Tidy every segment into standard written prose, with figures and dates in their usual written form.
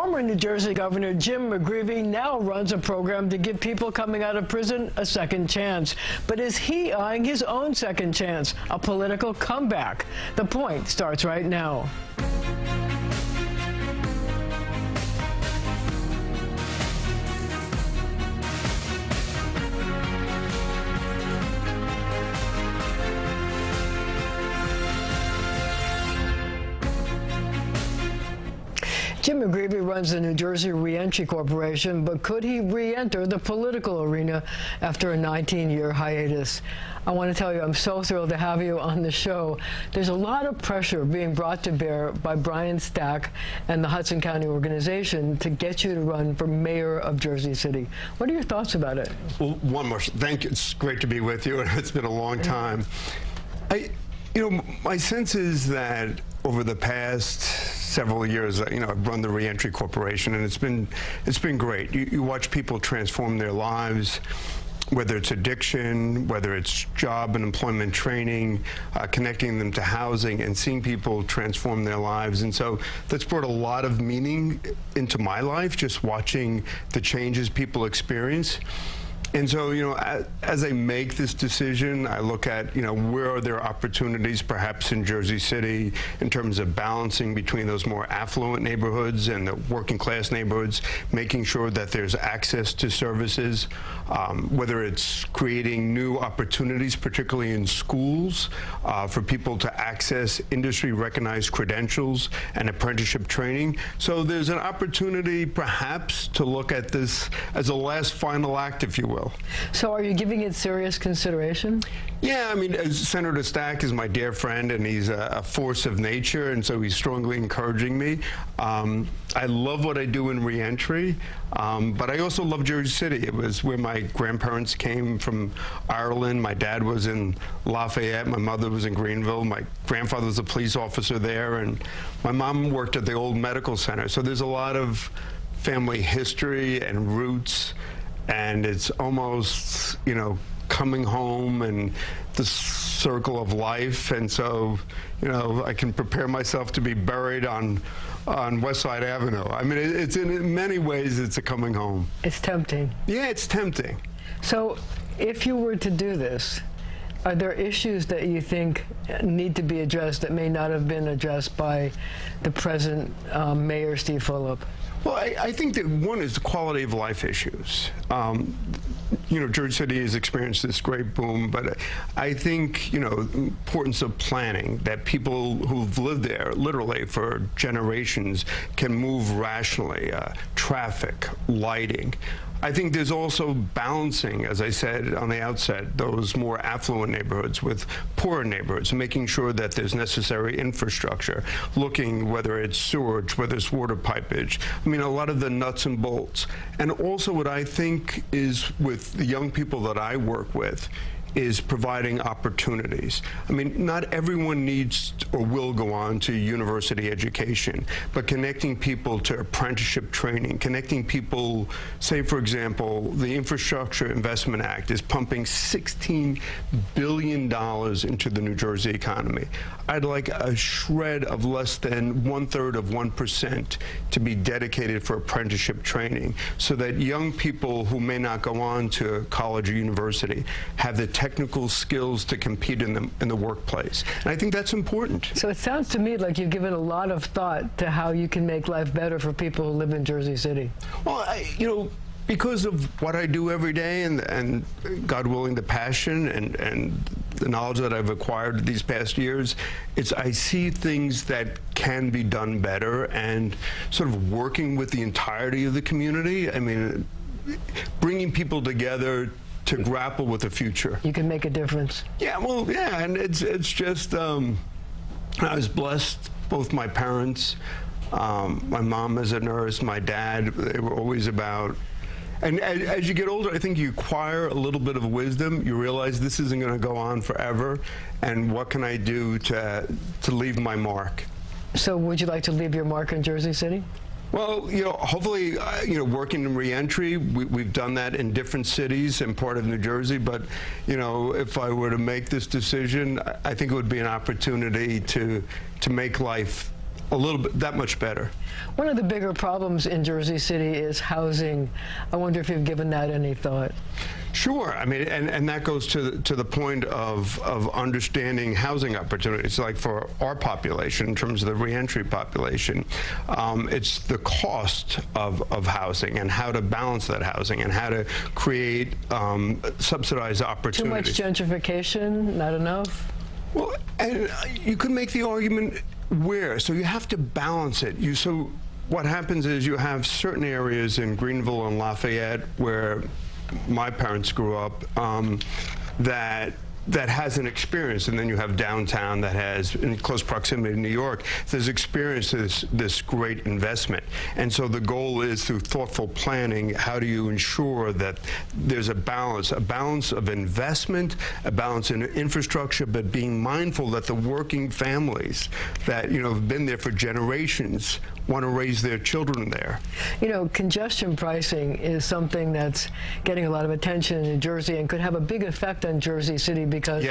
Former New Jersey Governor Jim McGreevey now runs a program to give people coming out of prison a second chance. But is he eyeing his own second chance, a political comeback? The Point starts right now. Jim McGreevey runs the New Jersey Reentry Corporation, but could he re-enter the political arena after a 19-year hiatus? I want to tell you, I'm so thrilled to have you on the show. There's a lot of pressure being brought to bear by Brian Stack and the Hudson County organization to get you to run for mayor of Jersey City. What are your thoughts about it? Well, one more, thank you. It's great to be with you, and it's been a long time. My sense is that over the past several years, I've run the Reentry Corporation, and it's been great. You watch people transform their lives, whether it's addiction, whether it's job and employment training, connecting them to housing, and seeing people transform their lives. And so that's brought a lot of meaning into my life, just watching the changes people experience. And so, as I make this decision, I look at, where are there opportunities perhaps in Jersey City in terms of balancing between those more affluent neighborhoods and the working class neighborhoods, making sure that there's access to services, whether it's creating new opportunities, particularly in schools, for people to access industry-recognized credentials and apprenticeship training. So there's an opportunity perhaps to look at this as a last final act, if you will. So are you giving it serious consideration? Yeah, Senator Stack is my dear friend, and he's a force of nature, and so he's strongly encouraging me. I love what I do in reentry, but I also love Jersey City. It was where my grandparents came from Ireland. My dad was in Lafayette. My mother was in Greenville. My grandfather was a police officer there, and my mom worked at the old medical center. So there's a lot of family history and roots. And it's almost, coming home and the circle of life. And so, I can prepare myself to be buried on West Side Avenue. It's in many ways, it's a coming home. It's tempting. Yeah, it's tempting. So if you were to do this, are there issues that you think need to be addressed that may not have been addressed by the present Mayor Steve Fulop? Well, I think that one is the quality of life issues. Jersey City has experienced this great boom, but I think, the importance of planning, that people who've lived there literally for generations can move rationally, traffic, lighting. I think there's also balancing, as I said on the outset, those more affluent neighborhoods with poorer neighborhoods, making sure that there's necessary infrastructure, looking whether it's sewage, whether it's water pipage. A lot of the nuts and bolts. And also what I think is with the young people that I work with is providing opportunities. Not everyone needs or will go on to university education, but connecting people to apprenticeship training, connecting people, say, for example, the Infrastructure Investment Act is pumping $16 billion into the New Jersey economy. I'd like a shred of less than 1/3 of 1% to be dedicated for apprenticeship training so that young people who may not go on to college or university have the technical skills to compete in the workplace. And I think that's important. So it sounds to me like you've given a lot of thought to how you can make life better for people who live in Jersey City. Well, because of what I do every day and God willing, the passion and the knowledge that I've acquired these past years, I see things that can be done better, and sort of working with the entirety of the community. Bringing people together to grapple with the future. You can make a difference. Yeah, well, yeah, and it's just, I was blessed, both my parents, my mom as a nurse, my dad, they were always about, and as you get older, I think you acquire a little bit of wisdom. You realize this isn't going to go on forever, and what can I do to leave my mark? So would you like to leave your mark in Jersey City? Well, hopefully, working in reentry, we've done that in different cities and part of New Jersey. But, if I were to make this decision, I think it would be an opportunity to make life a little bit, that much better. One of the bigger problems in Jersey City is housing. I wonder if you've given that any thought. Sure. I mean, and that goes to the point of understanding housing opportunities. Like for our population, in terms of the reentry population, it's the cost of housing and how to balance that housing and how to create subsidized opportunities. Too much gentrification, not enough? Well, and you could make the argument where. So you have to balance it. So what happens is you have certain areas in Greenville and Lafayette where my parents grew up that has an experience, and then you have downtown that has, in close proximity to New York, there's experienced this great investment. And so the goal is, through thoughtful planning, how do you ensure that there's a balance of investment, a balance in infrastructure, but being mindful that the working families that, you know, have been there for generations want to raise their children there. You know, congestion pricing is something that's getting a lot of attention in New Jersey and could have a big effect on Jersey City because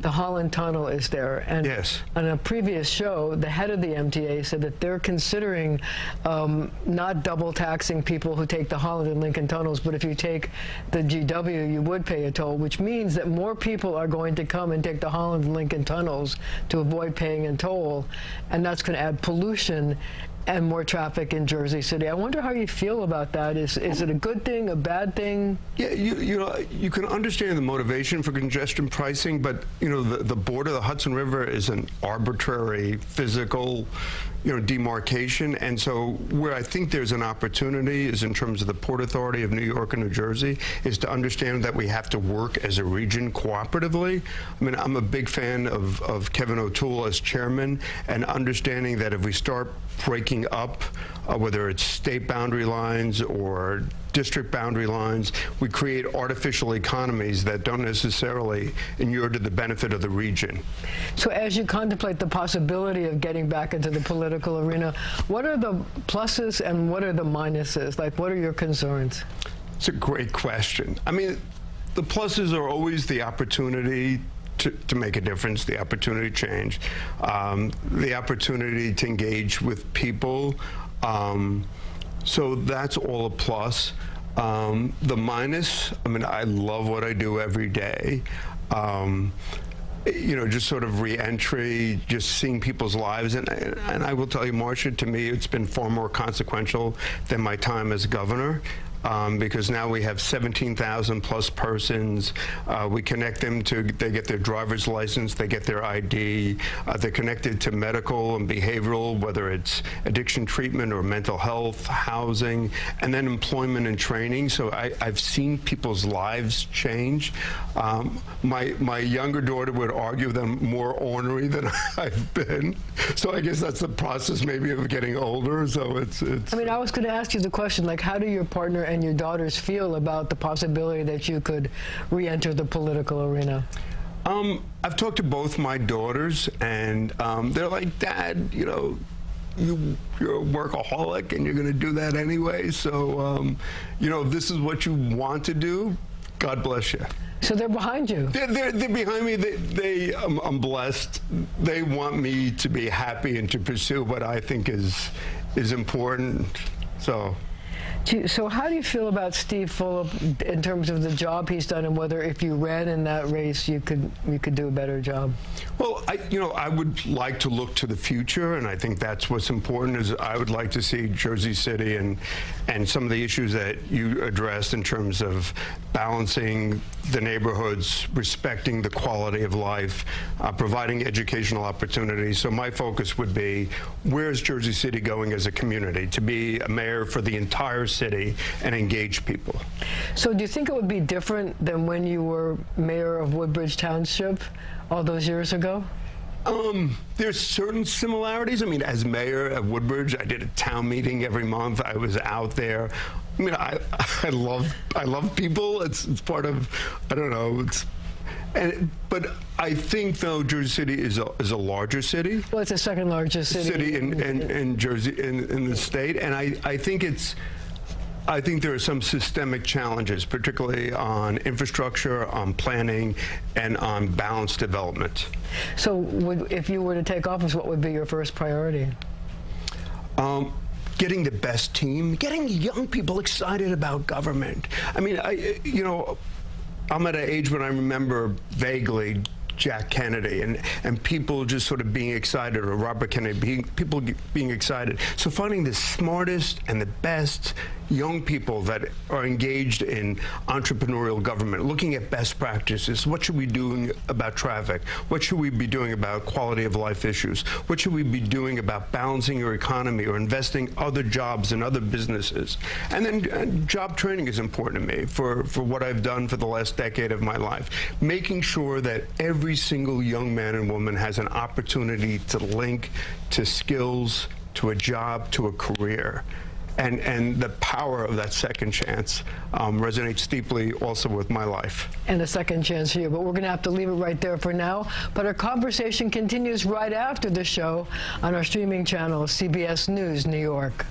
the Holland Tunnel is there. And on a previous show, the head of the MTA said that they're considering not double taxing people who take the Holland and Lincoln tunnels, but if you take the GW, you would pay a toll, which means that more people are going to come and take the Holland and Lincoln tunnels to avoid paying a toll, and that's going to add pollution and more traffic in Jersey City. I wonder how you feel about that. Is it a good thing, a bad thing? Yeah, you know, you can understand the motivation for congestion pricing, but you know, the border, the Hudson River, is an arbitrary physical, you know, demarcation. And so where I think there's an opportunity is in terms of the Port Authority of New York and New Jersey, is to understand that we have to work as a region cooperatively. I mean, I'm a big fan of Kevin O'Toole as chairman, and understanding that if we start breaking up, whether it's state boundary lines or district boundary lines, we create artificial economies that don't necessarily inure to the benefit of the region. So as you contemplate the possibility of getting back into the political arena, what are the pluses and what are the minuses? Like, what are your concerns? It's a great question. I mean, the pluses are always the opportunity to make a difference, the opportunity to change, the opportunity to engage with people. So that's all a plus. The minus, I mean, I love what I do every day. You know, just sort of re-entry, just seeing people's lives. And I will tell you, Marcia, to me, it's been far more consequential than my time as governor. Because now we have 17,000 plus persons. We connect them to, they get their driver's license, they get their ID, they're connected to medical and behavioral, whether it's addiction treatment or mental health, housing, and then employment and training. So I've seen people's lives change. My younger daughter would argue that I'm more ornery than I've been. So I guess that's the process maybe of getting older. So it's I mean, I was going to ask you the question, like, how do your partner and your daughters feel about the possibility that you could re-enter the political arena? I've talked to both my daughters, and they're like, Dad, you know, you're a workaholic and you're going to do that anyway. So, you know, if this is what you want to do, God bless you. So they're behind you. They're behind me. I'm blessed. They want me to be happy and to pursue what I think is important. So how do you feel about Steve Fulop in terms of the job he's done, and whether if you ran in that race you could do a better job? Well, I would like to look to the future, and I think that's what's important. Is I would like to see Jersey City and some of the issues that you addressed in terms of balancing the neighborhoods, respecting the quality of life, providing educational opportunities. So my focus would be, where is Jersey City going as a community? To be a mayor for the entire city and engage people. So do you think it would be different than when you were mayor of Woodbridge Township all those years ago? There's certain similarities. I mean, as mayor of Woodbridge, I did a town meeting every month. I was out there. I mean, I love people. It's part of, I don't know, but I think, though, Jersey City is a larger city. Well, it's the second largest city in Jersey, in the state, and I think there are some systemic challenges, particularly on infrastructure, on planning, and on balanced development. So if you were to take office, what would be your first priority? Getting the best team, getting young people excited about government. I mean, I'm at an age when I remember vaguely Jack Kennedy and people just sort of being excited, or Robert Kennedy, people being excited. So finding the smartest and the best young people that are engaged in entrepreneurial government, looking at best practices. What should we be doing about traffic? What should we be doing about quality of life issues? What should we be doing about balancing your economy or investing other jobs in other businesses? And then job training is important to me for what I've done for the last decade of my life. Making sure that every single young man and woman has an opportunity to link to skills, to a job, to a career. And the power of that second chance resonates deeply also with my life. And a second chance for you, but we're going to have to leave it right there for now. But our conversation continues right after the show on our streaming channel, CBS News New York.